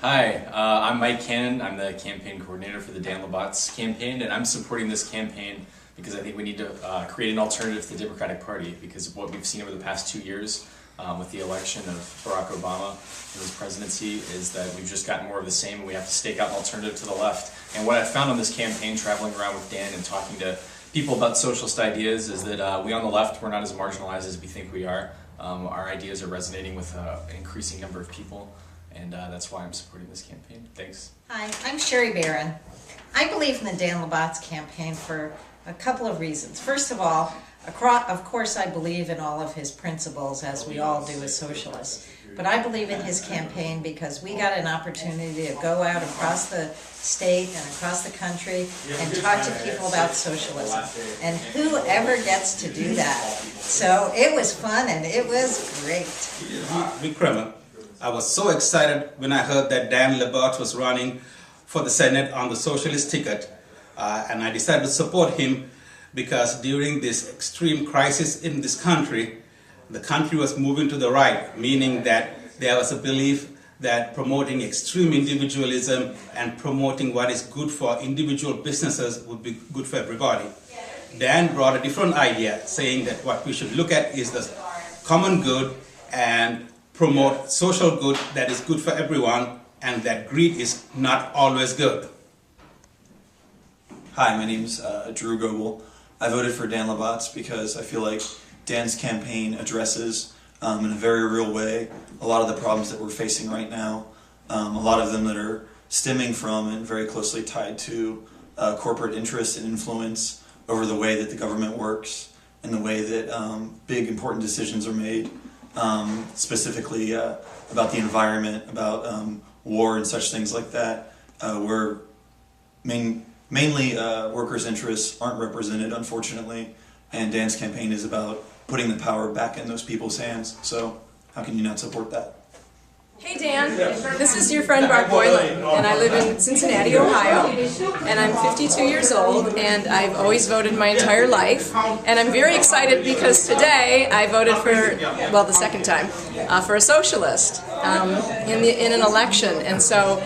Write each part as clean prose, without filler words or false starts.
Hi, I'm Mike Cannon. I'm the campaign coordinator for the Dan La Botz campaign, and I'm supporting this campaign because I think we need to create an alternative to the Democratic Party, because of what we've seen over the past 2 years with the election of Barack Obama and his presidency is that we've just gotten more of the same, and we have to stake out an alternative to the left. And what I've found on this campaign, traveling around with Dan and talking to people about socialist ideas, is that we on the left, we're not as marginalized as we think we are. Our ideas are resonating with an increasing number of people. And that's why I'm supporting this campaign. Thanks. Hi, I'm Sherry Barron. I believe in the Dan La Botz campaign for a couple of reasons. First of all, of course I believe in all of his principles, as we all do as socialists. But I believe in his campaign because we got an opportunity to go out across the state and across the country and talk to people about socialism. And whoever gets to do that. So it was fun and it was great. I was so excited when I heard that Dan La Botz was running for the Senate on the Socialist ticket, and I decided to support him because during this extreme crisis in this country, the country was moving to the right, meaning that there was a belief that promoting extreme individualism and promoting what is good for individual businesses would be good for everybody. Dan brought a different idea, saying that what we should look at is the common good and promote social good that is good for everyone, and that greed is not always good. Hi, my name's Drew Goebel. I voted for Dan La Botz because I feel like Dan's campaign addresses in a very real way a lot of the problems that we're facing right now, a lot of them that are stemming from and very closely tied to corporate interest and influence over the way that the government works and the way that big important decisions are made. Specifically about the environment, about war and such things like that, where mainly workers' interests aren't represented, unfortunately, and Dan's campaign is about putting the power back in those people's hands. So how can you not support that? Hey Dan, this is your friend Barb Boylan, and I live in Cincinnati, Ohio, and I'm 52 years old, and I've always voted my entire life, and I'm very excited because today I voted for, well, the second time, for a socialist in an election. And so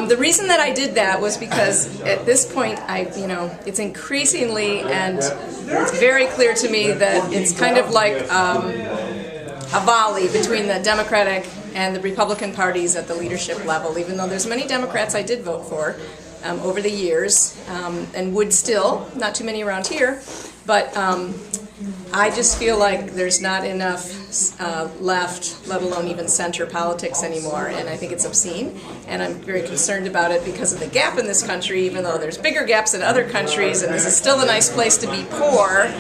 the reason that I did that was because at this point, it's increasingly, and it's very clear to me that it's kind of like a volley between the Democratic and the Republican parties at the leadership level, even though there's many Democrats I did vote for over the years, and would still, not too many around here, but I just feel like there's not enough left, let alone even center politics anymore, and I think it's obscene, and I'm very concerned about it because of the gap in this country, even though there's bigger gaps in other countries, and this is still a nice place to be poor.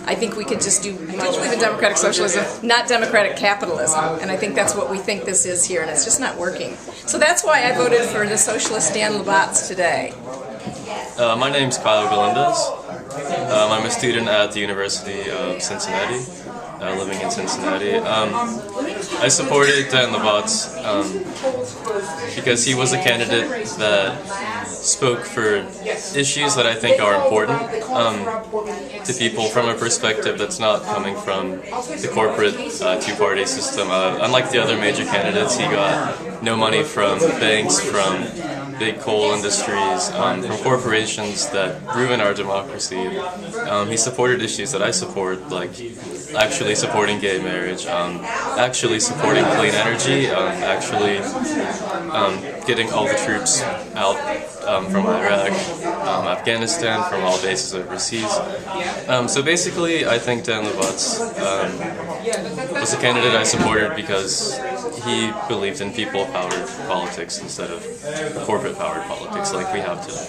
I think we could just do, I do believe in democratic socialism, not democratic capitalism, and I think that's what we think this is here, and it's just not working. So that's why I voted for the socialist Dan La Botz today. My name's Kyle Galindez. I'm a student at the University of Cincinnati, living in Cincinnati. I supported Dan La Botz because he was a candidate that spoke for issues that I think are important to people from a perspective that's not coming from the corporate two-party system. Unlike the other major candidates, he got no money from banks, from big coal industries, from corporations that ruin our democracy. He supported issues that I support, like actually supporting gay marriage, actually supporting clean energy, actually getting all the troops out from Iraq, Afghanistan, from all bases overseas. So basically, I think Dan La Botz was a candidate I supported because he believed in people-powered politics instead of corporate-powered politics like we have today.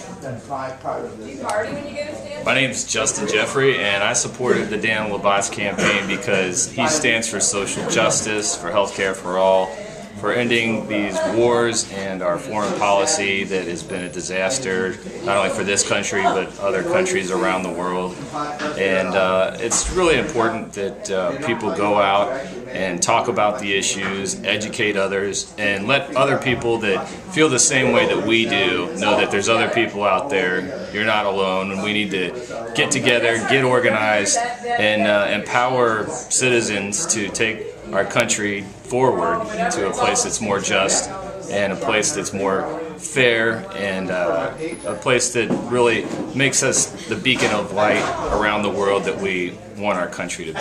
My name is Justin Jeffrey, and I supported the Dan La Botz campaign because he stands for social justice, for healthcare for all, for ending these wars and our foreign policy that has been a disaster, not only for this country but other countries around the world. And it's really important that people go out and talk about the issues, educate others, and let other people that feel the same way that we do know that there's other people out there. You're not alone, and we need to get together, get organized, and empower citizens to take our country forward to a place that's more just and a place that's more fair, and a place that really makes us the beacon of light around the world that we want our country to be.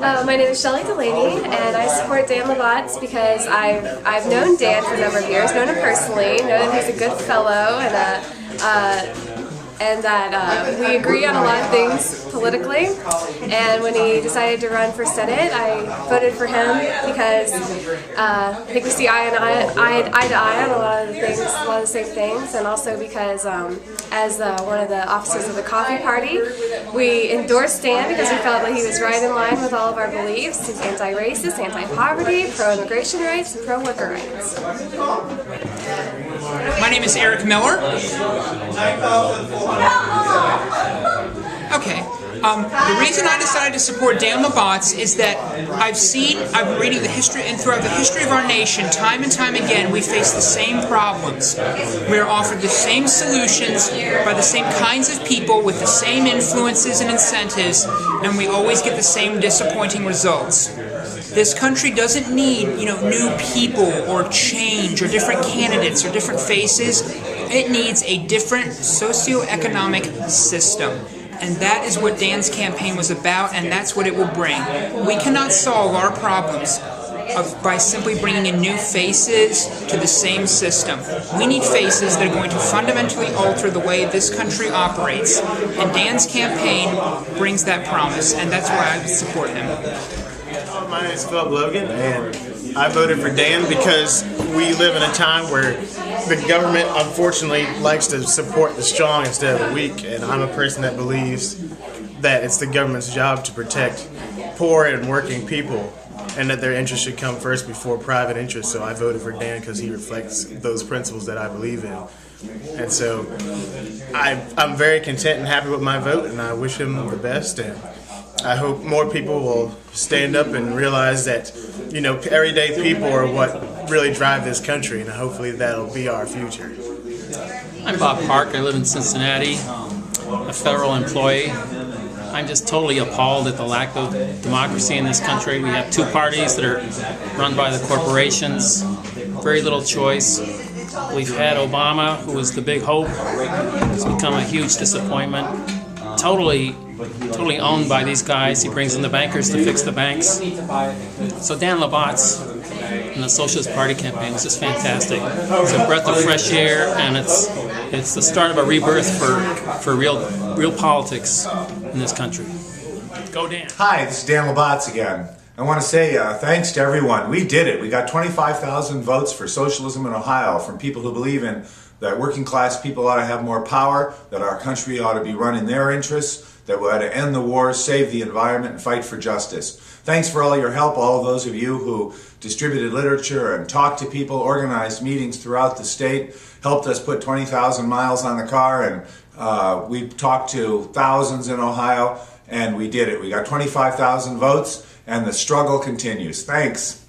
My name is Shelley Delaney, and I support Dan La Botz because I've known Dan for a number of years, known him personally, know that he's a good fellow, and that we agree on a lot of things politically. And when he decided to run for Senate, I voted for him because I think we see eye to eye on a lot of the things, a lot of the same things, and also because as one of the officers of the Coffee Party, we endorsed Dan because we felt that he was right in line with all of our beliefs. He's anti-racist, anti-poverty, pro-immigration rights, and pro-worker rights. My name is Eric Miller. Okay. The reason I decided to support Dan La Botz is that I've been reading the history, and throughout the history of our nation, time and time again, we face the same problems. We are offered the same solutions by the same kinds of people with the same influences and incentives, and we always get the same disappointing results. This country doesn't need, new people or change or different candidates or different faces. It needs a different socioeconomic system. And that is what Dan's campaign was about, and that's what it will bring. We cannot solve our problems by simply bringing in new faces to the same system. We need faces that are going to fundamentally alter the way this country operates. And Dan's campaign brings that promise, and that's why I support him. My name is Philip Logan, and I voted for Dan because we live in a time where the government, unfortunately, likes to support the strong instead of the weak, and I'm a person that believes that it's the government's job to protect poor and working people, and that their interests should come first before private interests. So I voted for Dan because he reflects those principles that I believe in. And so I'm very content and happy with my vote, and I wish him the best. And I hope more people will stand up and realize that, everyday people are what really drive this country, and hopefully that'll be our future. I'm Bob Park. I live in Cincinnati, a federal employee. I'm just totally appalled at the lack of democracy in this country. We have two parties that are run by the corporations, very little choice. We've had Obama, who was the big hope. It's become a huge disappointment. Totally owned by these guys. He brings in the bankers to fix the banks. So Dan La Botz and the Socialist Party campaign was just fantastic. It's a breath of fresh air, and it's the start of a rebirth for real politics in this country. Go Dan. Hi, this is Dan La Botz again. I want to say thanks to everyone. We did it. We got 25,000 votes for socialism in Ohio from people who believe in that working class people ought to have more power, that our country ought to be run in their interests, that we ought to end the wars, save the environment, and fight for justice. Thanks for all your help, all of those of you who distributed literature and talked to people, organized meetings throughout the state, helped us put 20,000 miles on the car, and we talked to thousands in Ohio, and we did it. We got 25,000 votes, and the struggle continues. Thanks.